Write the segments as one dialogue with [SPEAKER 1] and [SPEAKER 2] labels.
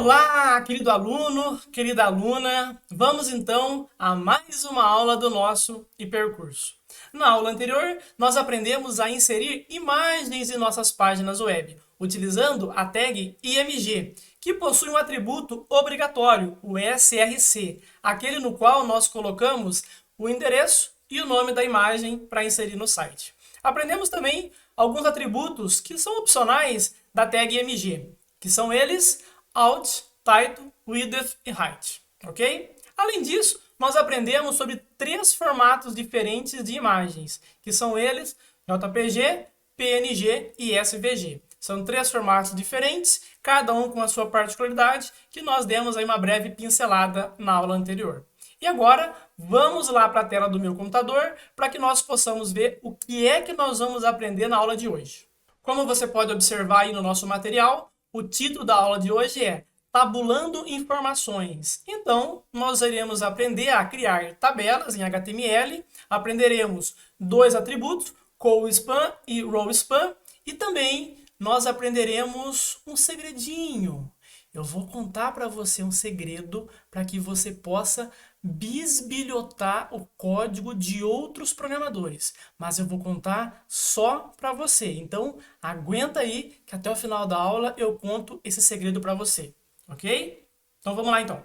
[SPEAKER 1] Olá, querido aluno, querida aluna. Vamos então a mais uma aula do nosso hipercurso. Na aula anterior, nós aprendemos a inserir imagens em nossas páginas web, utilizando a tag IMG, que possui um atributo obrigatório, o SRC, aquele no qual nós colocamos o endereço e o nome da imagem para inserir no site. Aprendemos também alguns atributos que são opcionais da tag IMG, que são eles Alt, Title, Width e Height, ok? Além disso, nós aprendemos sobre 3 formatos diferentes de imagens, que são eles JPG, PNG e SVG. São 3 formatos diferentes, cada um com a sua particularidade, que nós demos aí uma breve pincelada na aula anterior. E agora, vamos lá para a tela do meu computador para que nós possamos ver o que é que nós vamos aprender na aula de hoje. Como você pode observar aí no nosso material, o título da aula de hoje é Tabulando Informações. Então, nós iremos aprender a criar tabelas em HTML, aprenderemos 2 atributos, col_span e row_span, e também nós aprenderemos um segredinho. Eu vou contar para você um segredo para que você possa bisbilhotar o código de outros programadores, mas eu vou contar só para você. Então, aguenta aí que até o final da aula eu conto esse segredo para você, ok? Então, vamos lá então.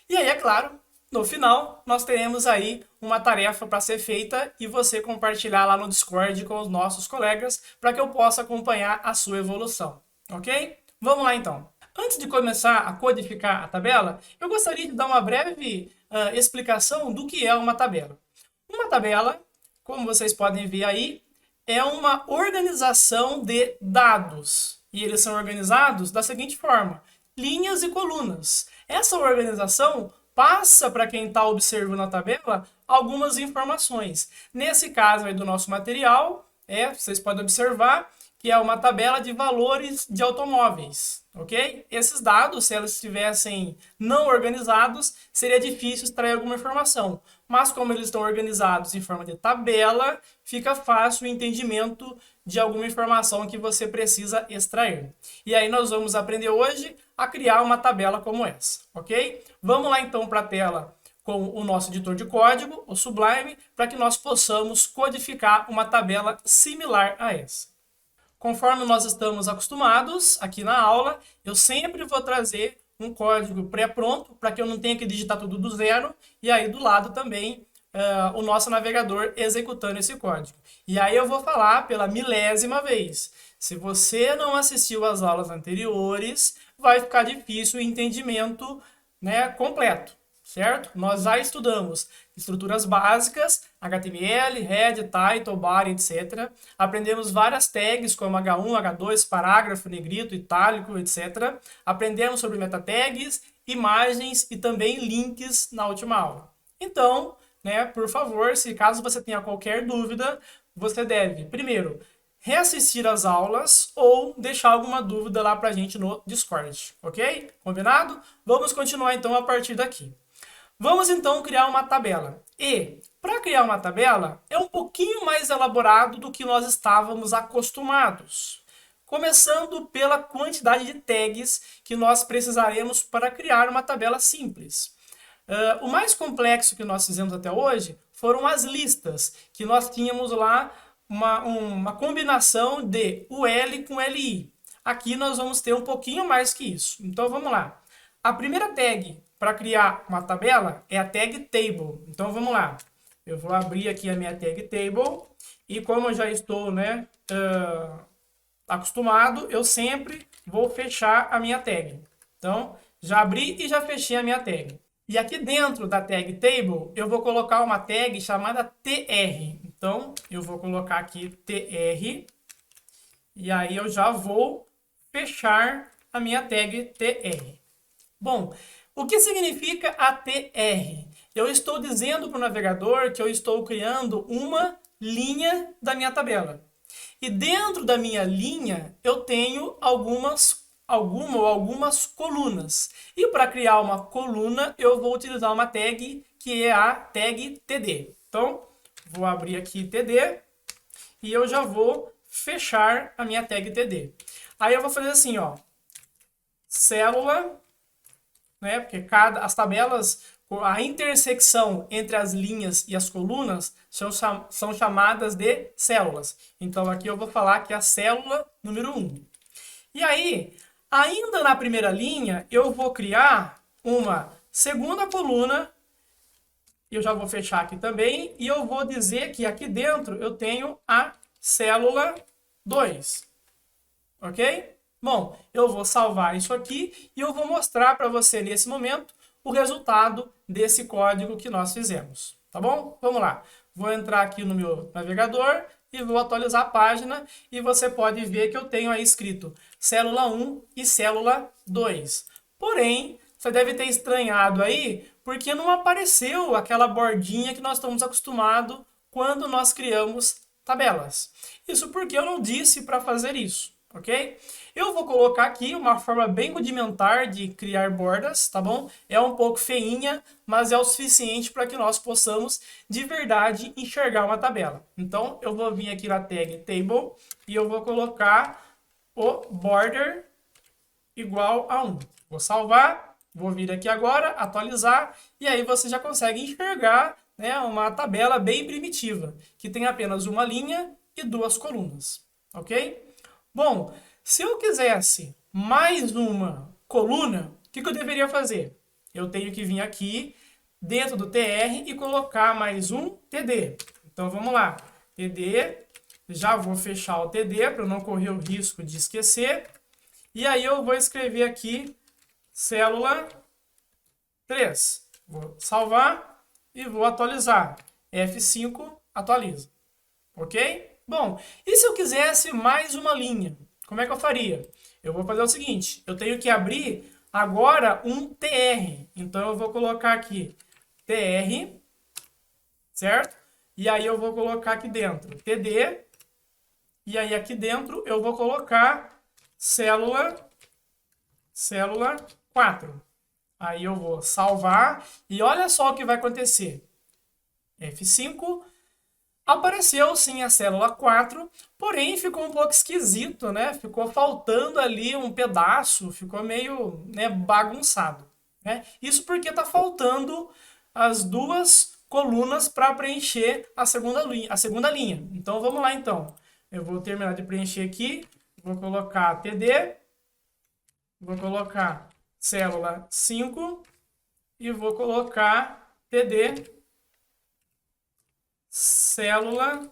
[SPEAKER 1] E aí, é claro, no final, nós teremos aí uma tarefa para ser feita e você compartilhar lá no Discord com os nossos colegas para que eu possa acompanhar a sua evolução, ok? Vamos lá então. Antes de começar a codificar a tabela, eu gostaria de dar uma breve explicação do que é uma tabela. Uma tabela, como vocês podem ver aí, é uma organização de dados. E eles são organizados da seguinte forma: linhas e colunas. Essa organização passa para quem está observando a tabela algumas informações. Nesse caso aí do nosso material, vocês podem observar que é uma tabela de valores de automóveis, ok? Esses dados, se eles estivessem não organizados, seria difícil extrair alguma informação. Mas como eles estão organizados em forma de tabela, fica fácil o entendimento de alguma informação que você precisa extrair. E aí nós vamos aprender hoje a criar uma tabela como essa, ok? Vamos lá então para a tela com o nosso editor de código, o Sublime, para que nós possamos codificar uma tabela similar a essa. Conforme nós estamos acostumados aqui na aula, eu sempre vou trazer um código pré-pronto para que eu não tenha que digitar tudo do zero, e aí do lado também o nosso navegador executando esse código. E aí eu vou falar pela milésima vez. Se você não assistiu às aulas anteriores, vai ficar difícil o entendimento, né, completo. Certo? Nós já estudamos estruturas básicas, HTML, head, title, body, etc. Aprendemos várias tags como H1, H2, parágrafo, negrito, itálico, etc. Aprendemos sobre meta tags, imagens e também links na última aula. Então, né, por favor, se caso você tenha qualquer dúvida, você deve, primeiro, reassistir as aulas ou deixar alguma dúvida lá pra gente no Discord, ok? Combinado? Vamos continuar então a partir daqui. Vamos então criar uma tabela. E para criar uma tabela é um pouquinho mais elaborado do que nós estávamos acostumados. Começando pela quantidade de tags que nós precisaremos para criar uma tabela simples. O mais complexo que nós fizemos até hoje foram as listas, que nós tínhamos lá uma combinação de UL com LI. Aqui nós vamos ter um pouquinho mais que isso. Então vamos lá. A primeira tag para criar uma tabela é a tag table. Então vamos lá. Eu vou abrir aqui a minha tag table e como eu já estou, né, acostumado, eu sempre vou fechar a minha tag. Então já abri e já fechei a minha tag. E aqui dentro da tag table eu vou colocar uma tag chamada tr. Então eu vou colocar aqui tr e aí eu já vou fechar a minha tag tr. Bom, o que significa ATR? Eu estou dizendo para o navegador que eu estou criando uma linha da minha tabela. E dentro da minha linha eu tenho algumas colunas. E para criar uma coluna eu vou utilizar uma tag que é a tag TD. Então, vou abrir aqui TD e eu já vou fechar a minha tag TD. Aí eu vou fazer assim, ó, célula né? Porque as tabelas, a intersecção entre as linhas e as colunas são chamadas de células. Então aqui eu vou falar que é a célula número 1. E aí, ainda na primeira linha, eu vou criar uma segunda coluna. Eu já vou fechar aqui também. E eu vou dizer que aqui dentro eu tenho a célula 2. Ok? Bom, eu vou salvar isso aqui e eu vou mostrar para você nesse momento o resultado desse código que nós fizemos. Tá bom? Vamos lá. Vou entrar aqui no meu navegador e vou atualizar a página e você pode ver que eu tenho aí escrito célula 1 e célula 2. Porém, você deve ter estranhado aí porque não apareceu aquela bordinha que nós estamos acostumados quando nós criamos tabelas. Isso porque eu não disse para fazer isso, ok? Eu vou colocar aqui uma forma bem rudimentar de criar bordas, tá bom? É um pouco feinha, mas é o suficiente para que nós possamos de verdade enxergar uma tabela. Então, eu vou vir aqui na tag table e eu vou colocar o border igual a 1. Vou salvar, vou vir aqui agora, atualizar, e aí você já consegue enxergar, né, uma tabela bem primitiva, que tem apenas uma linha e duas colunas, ok? Bom, se eu quisesse mais uma coluna, o que eu deveria fazer? Eu tenho que vir aqui dentro do TR e colocar mais um TD. Então vamos lá, TD, já vou fechar o TD para não correr o risco de esquecer. E aí eu vou escrever aqui célula 3. Vou salvar e vou atualizar. F5 atualiza. Ok? Bom, e se eu quisesse mais uma linha? Como é que eu faria? Eu vou fazer o seguinte, eu tenho que abrir agora um TR. Então eu vou colocar aqui TR, certo? E aí eu vou colocar aqui dentro TD. E aí aqui dentro eu vou colocar célula 4. Aí eu vou salvar e olha só o que vai acontecer. F5, apareceu sim a célula 4, porém ficou um pouco esquisito, né? Ficou faltando ali um pedaço, ficou meio, né, bagunçado, né? Isso porque está faltando as duas colunas para preencher a segunda linha. Então vamos lá então. Eu vou terminar de preencher aqui, vou colocar TD, vou colocar célula 5 e vou colocar TD célula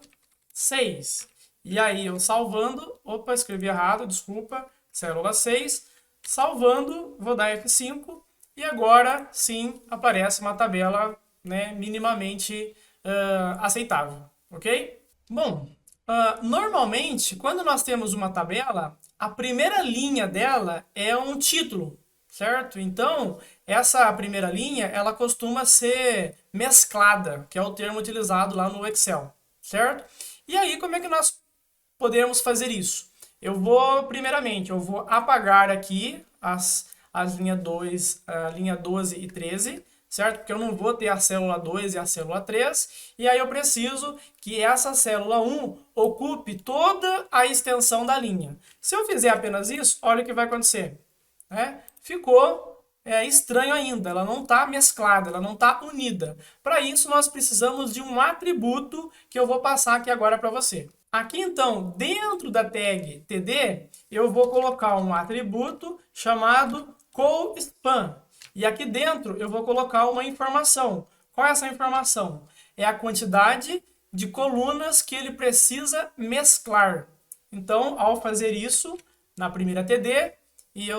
[SPEAKER 1] 6. E aí eu salvando, opa, escrevi errado, desculpa, célula 6, salvando, vou dar F5 e agora sim aparece uma tabela, né, minimamente aceitável, ok? Bom, normalmente quando nós temos uma tabela, a primeira linha dela é um título, certo? Então, essa primeira linha, ela costuma ser mesclada, que é o termo utilizado lá no Excel, certo? E aí, como é que nós podemos fazer isso? Primeiramente, eu vou apagar aqui as linhas 2, a linha 12 e 13, certo? Porque eu não vou ter a célula 2 e a célula 3, e aí eu preciso que essa célula 1 ocupe toda a extensão da linha. Se eu fizer apenas isso, olha o que vai acontecer, né? Ficou estranho ainda, ela não está mesclada, ela não está unida. Para isso, nós precisamos de um atributo que eu vou passar aqui agora para você. Aqui, então, dentro da tag TD, eu vou colocar um atributo chamado CoSpan. E aqui dentro, eu vou colocar uma informação. Qual é essa informação? É a quantidade de colunas que ele precisa mesclar. Então, ao fazer isso, na primeira TD,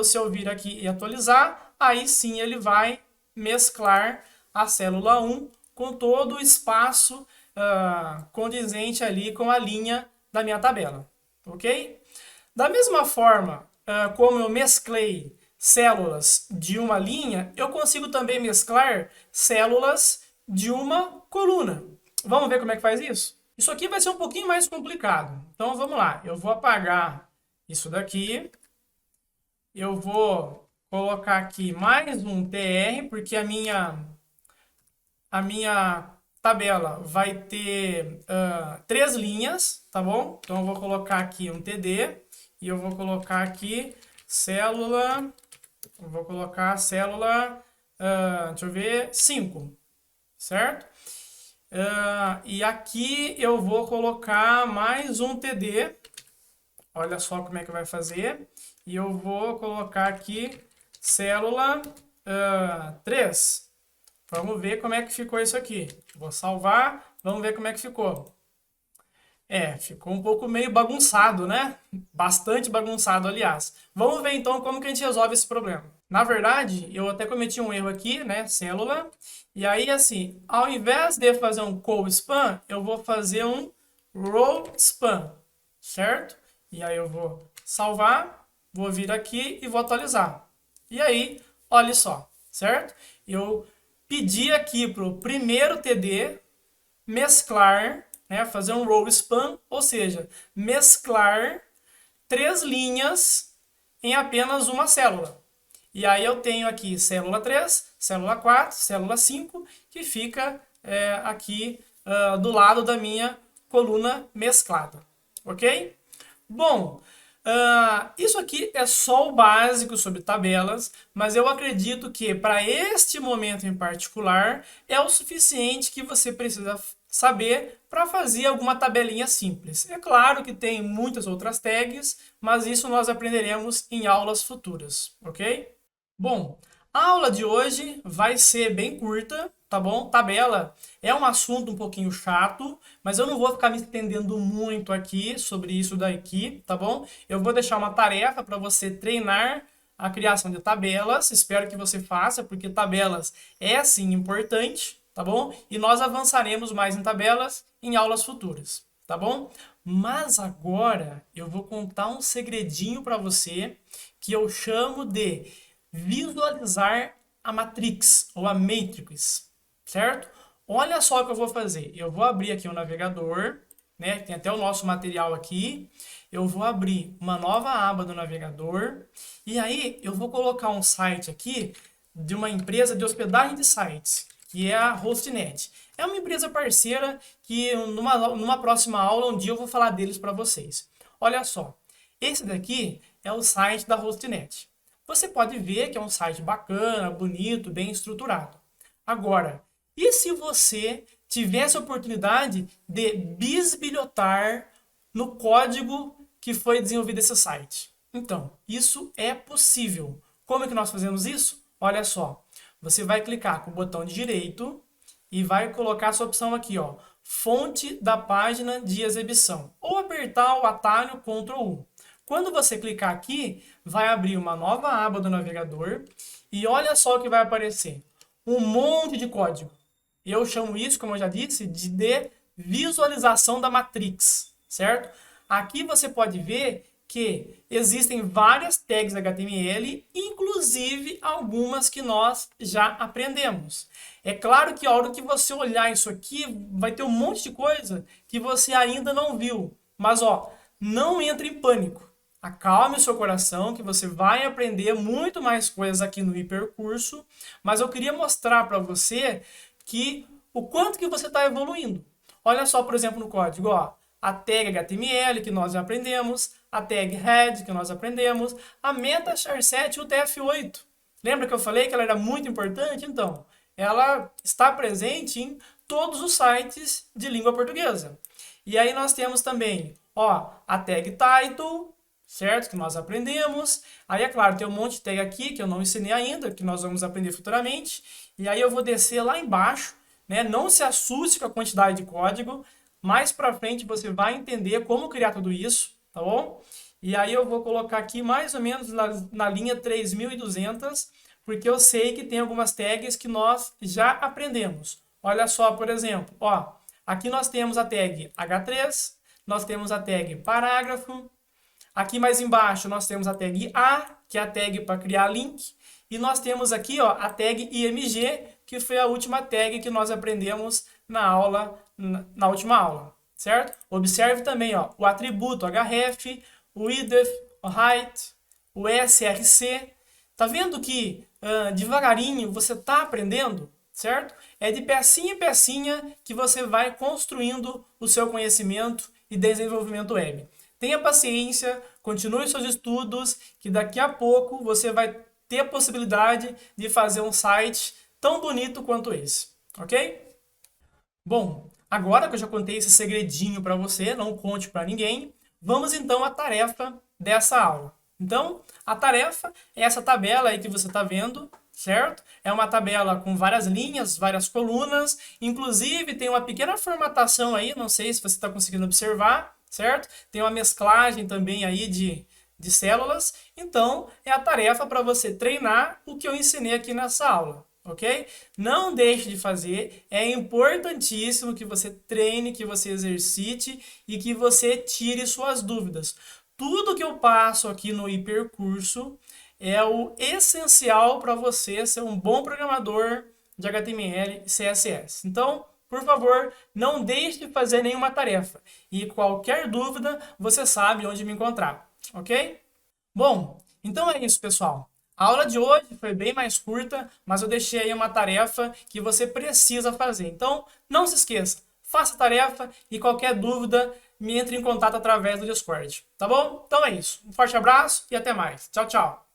[SPEAKER 1] se eu vir aqui e atualizar, aí sim ele vai mesclar a célula 1 com todo o espaço condizente ali com a linha da minha tabela, ok? Da mesma forma como eu mesclei células de uma linha, eu consigo também mesclar células de uma coluna. Vamos ver como é que faz isso? Isso aqui vai ser um pouquinho mais complicado. Então vamos lá, eu vou apagar isso daqui. Eu vou colocar aqui mais um TR, porque a minha tabela vai ter 3 linhas, tá bom? Então eu vou colocar aqui um TD e eu vou colocar aqui célula Eu vou colocar a célula, deixa eu ver, 5, certo? E aqui eu vou colocar mais um TD. Olha só como é que vai fazer. E eu vou colocar aqui célula 3. Vamos ver como é que ficou isso aqui. Vou salvar, vamos ver como é que ficou. Ficou um pouco meio bagunçado, né? Bastante bagunçado, aliás. Vamos ver então como que a gente resolve esse problema. Na verdade, eu até cometi um erro aqui, né? Célula. E aí, assim, ao invés de fazer um call span, eu vou fazer um row span, certo? E aí eu vou salvar, vou vir aqui e vou atualizar. E aí, olha só, certo? Eu pedi aqui para o primeiro TD mesclar, né, fazer um row span, ou seja, mesclar 3 linhas em apenas uma célula. E aí eu tenho aqui célula 3, célula 4, célula 5, que fica aqui do lado da minha coluna mesclada. Ok? Bom, isso aqui é só o básico sobre tabelas, mas eu acredito que para este momento em particular é o suficiente que você precisa saber para fazer alguma tabelinha simples. É claro que tem muitas outras tags, mas isso nós aprenderemos em aulas futuras, ok? Bom, a aula de hoje vai ser bem curta, tá bom? Tabela é um assunto um pouquinho chato, mas eu não vou ficar me estendendo muito aqui sobre isso daqui, tá bom? Eu vou deixar uma tarefa para você treinar a criação de tabelas, espero que você faça, porque tabelas é sim importante, tá bom? E nós avançaremos mais em tabelas em aulas futuras, tá bom? Mas agora eu vou contar um segredinho para você que eu chamo de visualizar a matrix ou a matrix, certo? Olha só o que eu vou fazer. Eu vou abrir aqui o navegador, né? Tem até o nosso material aqui. Eu vou abrir uma nova aba do navegador e aí eu vou colocar um site aqui de uma empresa de hospedagem de sites, que é a Hostnet. É uma empresa parceira que numa próxima aula, um dia eu vou falar deles para vocês. Olha só, esse daqui é o site da Hostnet. Você pode ver que é um site bacana, bonito, bem estruturado. Agora, e se você tivesse a oportunidade de bisbilhotar no código que foi desenvolvido esse site? Então, isso é possível. Como é que nós fazemos isso? Olha só, você vai clicar com o botão direito e vai colocar a sua opção aqui, ó, fonte da página de exibição, ou apertar o atalho Ctrl U. Quando você clicar aqui, vai abrir uma nova aba do navegador e olha só o que vai aparecer. Um monte de código. Eu chamo isso, como eu já disse, de visualização da matrix, certo? Aqui você pode ver que existem várias tags HTML, inclusive algumas que nós já aprendemos. É claro que a hora que você olhar isso aqui, vai ter um monte de coisa que você ainda não viu. Mas, ó, não entre em pânico. Acalme o seu coração, que você vai aprender muito mais coisas aqui no hipercurso, mas eu queria mostrar para você que o quanto que você está evoluindo. Olha só, por exemplo, no código, ó, a tag HTML, que nós já aprendemos, a tag head, que nós aprendemos, a meta char7 e o TF8. Lembra que eu falei que ela era muito importante? Então, ela está presente em todos os sites de língua portuguesa. E aí nós temos também, ó, a tag title, certo? Que nós aprendemos. Aí, é claro, tem um monte de tag aqui que eu não ensinei ainda, que nós vamos aprender futuramente. E aí eu vou descer lá embaixo, né? Não se assuste com a quantidade de código. Mais pra frente você vai entender como criar tudo isso, tá bom? E aí eu vou colocar aqui mais ou menos na linha 3200, porque eu sei que tem algumas tags que nós já aprendemos. Olha só, por exemplo, ó, aqui nós temos a tag H3, nós temos a tag parágrafo. Aqui mais embaixo nós temos a tag A, que é a tag para criar link. E nós temos aqui, ó, a tag IMG, que foi a última tag que nós aprendemos na última aula, certo? Observe também, ó, o atributo href, o idef, o height, o src. Tá vendo que devagarinho você está aprendendo, certo? É de pecinha em pecinha que você vai construindo o seu conhecimento e desenvolvimento web. Tenha paciência, continue seus estudos, que daqui a pouco você vai ter a possibilidade de fazer um site tão bonito quanto esse, ok? Bom, agora que eu já contei esse segredinho para você, não conte para ninguém, vamos então à tarefa dessa aula. Então, a tarefa é essa tabela aí que você está vendo, certo? É uma tabela com várias linhas, várias colunas, inclusive tem uma pequena formatação aí, não sei se você está conseguindo observar, certo? Tem uma mesclagem também aí de células, então é a tarefa para você treinar o que eu ensinei aqui nessa aula. Ok? Não deixe de fazer, é importantíssimo que você treine, que você exercite e que você tire suas dúvidas. Tudo que eu passo aqui no hipercurso é o essencial para você ser um bom programador de HTML e CSS. Então, por favor, não deixe de fazer nenhuma tarefa. E qualquer dúvida, você sabe onde me encontrar, ok? Bom, então é isso, pessoal. A aula de hoje foi bem mais curta, mas eu deixei aí uma tarefa que você precisa fazer. Então, não se esqueça, faça a tarefa e qualquer dúvida, me entre em contato através do Discord, tá bom? Então é isso. Um forte abraço e até mais. Tchau, tchau.